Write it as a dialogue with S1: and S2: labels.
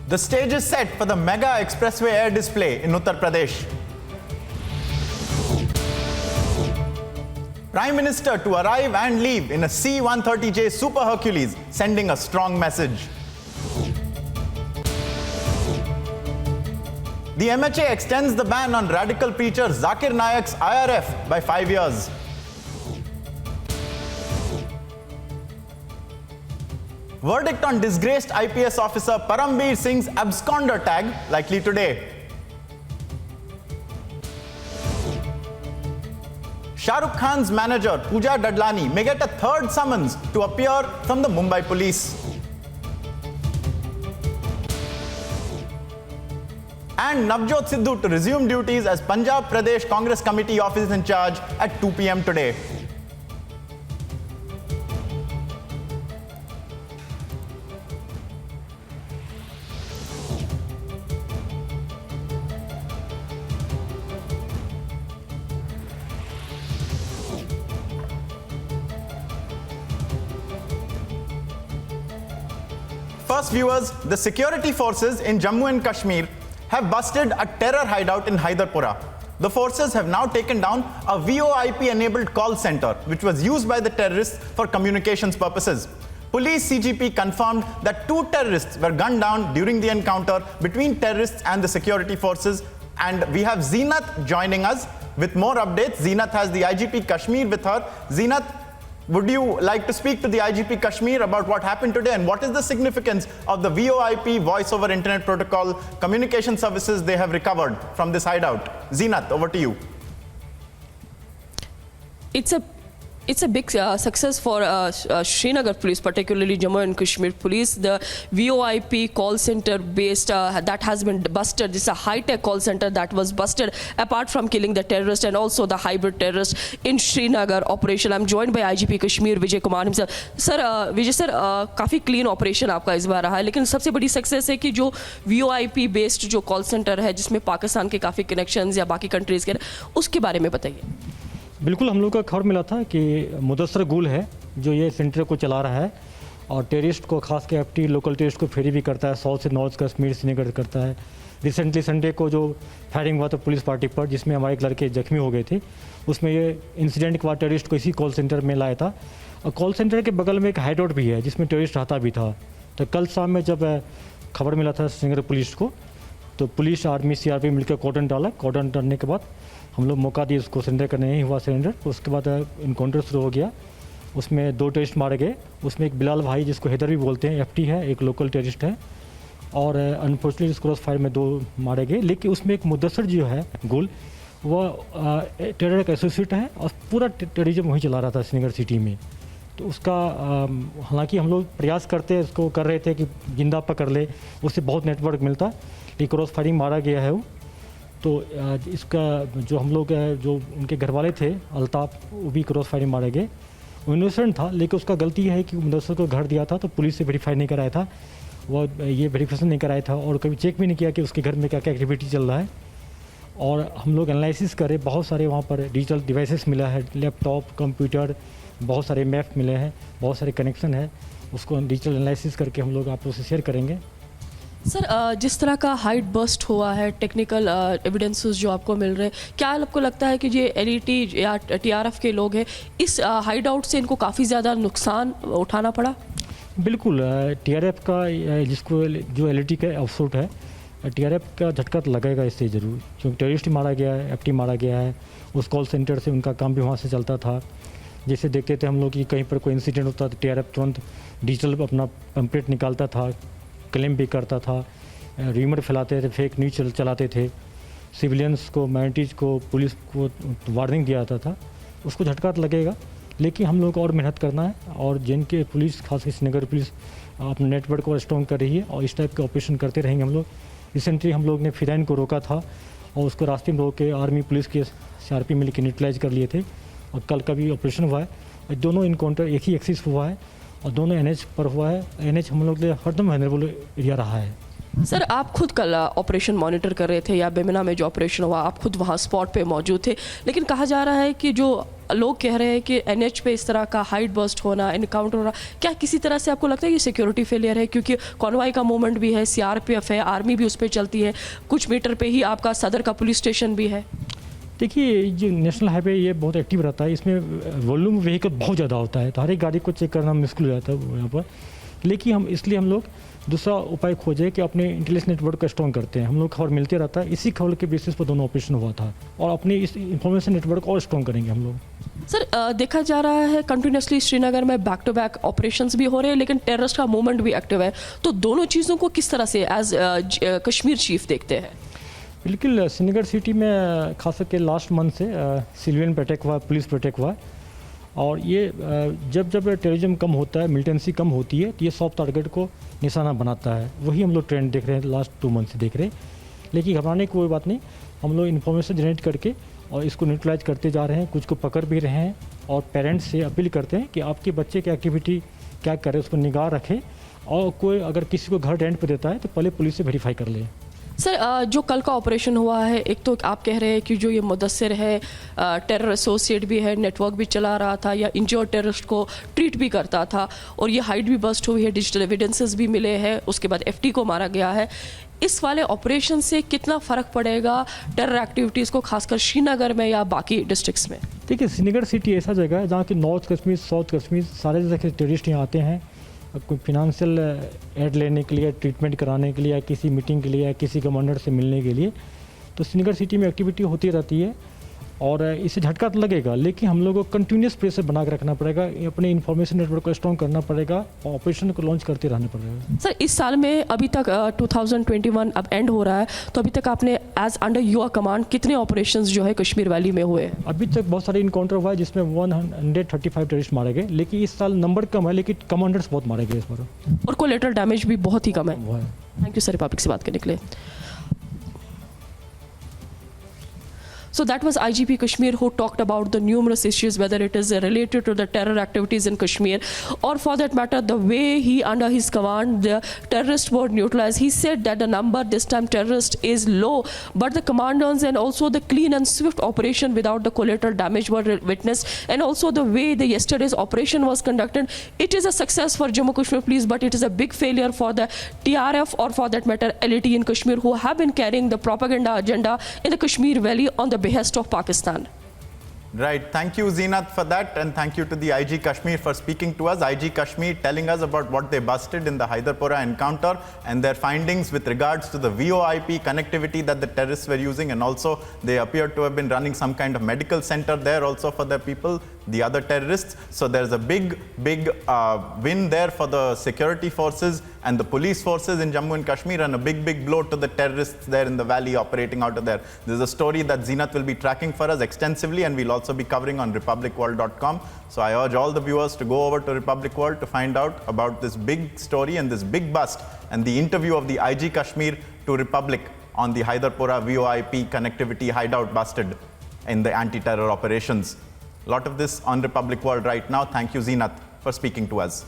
S1: The stage is set for the mega expressway air display in Uttar Pradesh. Prime Minister to arrive and leave in a C-130J Super Hercules, sending a strong message. The MHA extends the ban on radical preacher Zakir Naik's IRF by 5 years. Verdict on disgraced IPS officer Parambir Singh's absconder tag likely today. Shah Rukh Khan's manager Pooja Dadlani may get a third summons to appear from the Mumbai police. And Navjot Sidhu to resume duties as Punjab Pradesh Congress Committee officer in charge at 2 p.m. today. First, viewers, the security forces in Jammu and Kashmir have busted a terror hideout in Haidarpura. The forces have now taken down a VoIP-enabled call center, which was used by the terrorists for communications purposes. Police CGP confirmed that 2 terrorists were gunned down during the encounter between terrorists and the security forces. And we have Zeenat joining us with more updates. Zeenat has the IGP Kashmir with her. Zeenat, would you like to speak to the IGP Kashmir about what happened today and what is the significance of the VoIP, Voice over Internet Protocol, communication services they have recovered from this hideout? Zeenat, over to you.
S2: It's a big success for Srinagar police, particularly Jammu and Kashmir police. The VoIP call center based that has been busted. This is a high-tech call center that was busted apart from killing the terrorist and also the hybrid terrorist in Srinagar operation. I'm joined by IGP Kashmir Vijay Kumar himself. Sir, Vijay sir, काफ़ी clean operation आपका इस बार रहा है, लेकिन सबसे बड़ी success है कि जो VoIP बेस्ड जो कॉल सेंटर है जिसमें पाकिस्तान के काफ़ी कनेक्शंस या बाकी कंट्रीज़ के, उसके बारे में बताइए।
S3: बिल्कुल, हम लोग का खबर मिला था कि मुदस्सर गुल है जो ये सेंटर को चला रहा है और टेररिस्ट को, खास के एफटी लोकल टेररिस्ट को फेरी भी करता है, साउथ से नॉर्थ कश्मीर श्रीनगर करता है। रिसेंटली संडे को जो फायरिंग हुआ था पुलिस पार्टी पर जिसमें हमारे एक लड़के जख्मी हो गए थे, उसमें ये इंसिडेंट के बाद टेररिस्ट को इसी कॉल सेंटर में लाया था। और कॉल सेंटर के बगल में एक हाइडआउट भी है जिसमें टेररिस्ट रहता भी था। तो कल शाम में जब खबर मिला था श्रीनगर पुलिस को, तो पुलिस आर्मी CRP मिलकर कॉर्डन डाला। कॉर्डन डालने के बाद हम लोग मौका दिए उसको, सरेंडर करने नहीं हुआ सरेंडर। उसके बाद इनकाउंटर शुरू हो गया, उसमें 2 टेररिस्ट मारे गए। उसमें एक बिलाल भाई जिसको हैदर भी बोलते हैं, FT है, एक लोकल टेररिस्ट है, और अनफॉर्चुनेटली क्रॉस फायर में 2 मारे गए। लेकिन उसमें एक मुदस्सर जो है गुल, वह टेरर का एसोसिएट है और पूरा टेररिज्म वहीं चला रहा था श्रीनगर सिटी में। तो उसका हालांकि हम लोग प्रयास करते उसको कर रहे थे कि जिंदा पकड़ ले, उससे बहुत नेटवर्क मिलता, लेकिन क्रॉस फायरिंग मारा गया है वो। तो इसका जो हम लोग जो उनके घर वाले थे अल्ताफ, वो भी क्रॉस फायरिंग मारे गए। वो इनोसेंट था, लेकिन उसका गलती है कि मुदस्सर को घर दिया था तो पुलिस से वेरीफाई नहीं कराया था, वो ये वेरिफिकेशन नहीं कराया था और कभी चेक भी नहीं किया कि उसके घर में क्या क्या एक्टिविटी चल रहा है। और हम लोग एनालिसिस करें, बहुत सारे वहाँ पर डिजिटल डिवाइसेस मिला है, लैपटॉप, कंप्यूटर, बहुत सारे मैप मिले हैं, बहुत सारे कनेक्शन है, उसको डिजिटल एनालिसिस करके हम लोग आप लोग से शेयर करेंगे।
S2: सर, जिस तरह का हाइट बस्ट हुआ है, टेक्निकल एविडेंसेस जो आपको मिल रहे हैं, क्या आपको लगता है कि ये LET या TRF के लोग हैं, इस हाइड आउट से इनको काफ़ी ज़्यादा नुकसान उठाना पड़ा?
S3: बिल्कुल, TRF का जिसको जो LET का ऑफशूट है, TRF का झटका तो लगेगा इससे ज़रूर, क्योंकि टेररिस्ट मारा गया है, FT मारा गया है। उस कॉल सेंटर से उनका काम भी वहाँ से चलता था। जैसे देखते थे हम लोग कि कहीं पर कोई इंसिडेंट होता तो TRF तुरंत डिजिटल अपना पैम्पलेट निकालता था, क्लेम भी करता था, र्यूमर फैलाते थे, फेक न्यूज़ चलाते थे, सिविलियंस को, माइनॉरिटीज़ को, पुलिस को वार्निंग दिया जाता था। उसको झटका तो लगेगा, लेकिन हम लोग को और मेहनत करना है। और जिनके पुलिस, खासकर श्रीनगर पुलिस अपने नेटवर्क को स्ट्रॉन्ग कर रही है और इस टाइप के ऑपरेशन करते रहेंगे हम लोग। रिसेंटली हम लोग ने फिदाइन को रोका था और उसको रास्ते में रोक के आर्मी पुलिस के CRP मिल के न्यूट्रलाइज कर लिए थे। और कल का भी ऑपरेशन हुआ है। दोनों इनकाउंटर एक ही एक्सिस हुआ है और दोनों NH पर हुआ है। NH हम लोग के लिए हरदम वनरेबल एरिया रहा है।
S2: सर, आप खुद कल ऑपरेशन मॉनिटर कर रहे थे या बेमिना में जो ऑपरेशन हुआ, आप खुद वहाँ स्पॉट पे मौजूद थे, लेकिन कहा जा रहा है कि जो लोग कह रहे हैं कि एनएच पे इस तरह का हाइट बर्स्ट होना, एनकाउंटर होना, क्या किसी तरह से आपको लगता है कि सिक्योरिटी फेलियर है? क्योंकि कॉन्वॉय का मूवमेंट भी है, सीआरपीएफ है, आर्मी भी उस पर चलती है, कुछ मीटर पे ही आपका सदर का पुलिस स्टेशन भी है।
S3: देखिए, जो नेशनल हाईवे ये बहुत एक्टिव रहता है, इसमें वॉल्यूम व्हीकल बहुत ज़्यादा होता है, तो हर एक गाड़ी को चेक करना मुश्किल हो जाता है यहाँ पर। लेकिन इसलिए हम लोग दूसरा उपाय खोजे कि अपने इंटेलिजेंस नेटवर्क को स्ट्रॉन्ग करते हैं। हम लोग खबर मिलते रहता है, इसी खबर के बेसिस पर दोनों ऑपरेशन हुआ था, और अपनी इस इंफॉर्मेशन नेटवर्क और स्ट्रॉन्ग करेंगे हम लोग।
S2: सर, देखा जा रहा है कंटिन्यूसली श्रीनगर में बैक टू बैक ऑपरेशंस भी हो रहे हैं, लेकिन टेररिस्ट का मूवमेंट भी एक्टिव है, तो दोनों चीज़ों को किस तरह से एज कश्मीर चीफ देखते हैं?
S3: बिल्कुल, श्रीनगर सिटी में खास करके लास्ट मंथ से सिविलियन पर अटैक हुआ, पुलिस पर अटैक हुआ, और ये जब टेररिज्म कम होता है, मिलिटेंसी कम होती है, तो ये सॉफ्ट टारगेट को निशाना बनाता है। वही हम लोग ट्रेंड देख रहे हैं, लास्ट 2 मंथ से देख रहे हैं। लेकिन घबराने की कोई बात नहीं, हम लोग इन्फॉर्मेशन जनरेट करके और इसको न्यूट्रलाइज करते जा रहे हैं, कुछ को पकड़ भी रहे हैं, और पेरेंट्स से अपील करते हैं कि आपके बच्चे की एक्टिविटी क्या करे, उस पर निगाह रखें, और कोई अगर किसी को घर रेंट पर देता है तो पहले पुलिस से वेरीफाई कर ले।
S2: सर, जो कल का ऑपरेशन हुआ है, एक तो आप कह रहे हैं कि जो ये मुदस्सिर है टेरर एसोसिएट भी है, नेटवर्क भी चला रहा था या इंजर्ड टेररिस्ट को ट्रीट भी करता था, और ये हाइट भी बस्ट हुई है, डिजिटल एविडेंसेस भी मिले हैं, उसके बाद एफटी को मारा गया है। इस वाले ऑपरेशन से कितना फ़र्क पड़ेगा टेरर एक्टिविटीज़ को, खासकर श्रीनगर में या बाकी डिस्ट्रिक्ट्स में?
S3: देखिए, श्रीनगर सिटी ऐसा जगह है जहाँ की नॉर्थ कश्मीर, साउथ कश्मीर सारे जगह के टेररिस्ट यहाँ आते हैं, कोई फिनंशियल एड लेने के लिए, ट्रीटमेंट कराने के लिए, या किसी मीटिंग के लिए, या किसी कमांडर से मिलने के लिए। तो श्रीनगर सिटी में एक्टिविटी होती रहती है, और इससे झटका तो लगेगा, लेकिन हम लोगों को कंटिन्यूस प्रेशर बना के रखना पड़ेगा, अपने इन्फॉर्मेशन नेटवर्क को स्ट्रॉन्ग करना पड़ेगा, और ऑपरेशन को लॉन्च करते रहना पड़ेगा।
S2: सर, इस साल में अभी तक 2021 अब एंड हो रहा है, तो अभी तक आपने एज अंडर योर कमांड कितने ऑपरेशंस जो है कश्मीर वैली में हुए?
S3: अभी तक बहुत सारे इनकाउंटर हुआ है, जिसमें 135 टेररिस्ट मारे गए, लेकिन इस साल नंबर कम है, लेकिन कमांडर्स बहुत मारे गए इस बार,
S2: और कोलेटरल डैमेज भी बहुत ही कम है।
S3: वो है।
S2: थैंक यू सर, रिपब्लिक से बात करने के लिए। So that was IGP Kashmir, who talked about the numerous issues, whether it is related to the terror activities in Kashmir, or for that matter, the way he, under his command, the terrorists were neutralized. He said that the number this time terrorist is low, but the commanders and also the clean and swift operation without the collateral damage were witnessed, and also the way the yesterday's operation was conducted. It is a success for Jammu Kashmir Police, but it is a big failure for the TRF, or for that matter, LAT in Kashmir, who have been carrying the propaganda agenda in the Kashmir Valley on the behest of Pakistan.
S1: Right. Thank you, Zeenat, for that. And thank you to the IG Kashmir for speaking to us. IG Kashmir telling us about what they busted in the Hyderpora encounter and their findings with regards to the VoIP connectivity that the terrorists were using. And also, they appear to have been running some kind of medical center there also for their people, the other terrorists. So there's a big win there for the security forces and the police forces in Jammu and Kashmir, and a big blow to the terrorists there in the valley operating out of there. This is a story that Zeenat will be tracking for us extensively, and we'll also be covering on republicworld.com. So I urge all the viewers to go over to Republic World to find out about this big story and this big bust and the interview of the IG Kashmir to Republic on the Hyderpora VoIP connectivity hideout busted in the anti-terror operations. A lot of this on Republic World right now. Thank you, Zeenat, for speaking to us.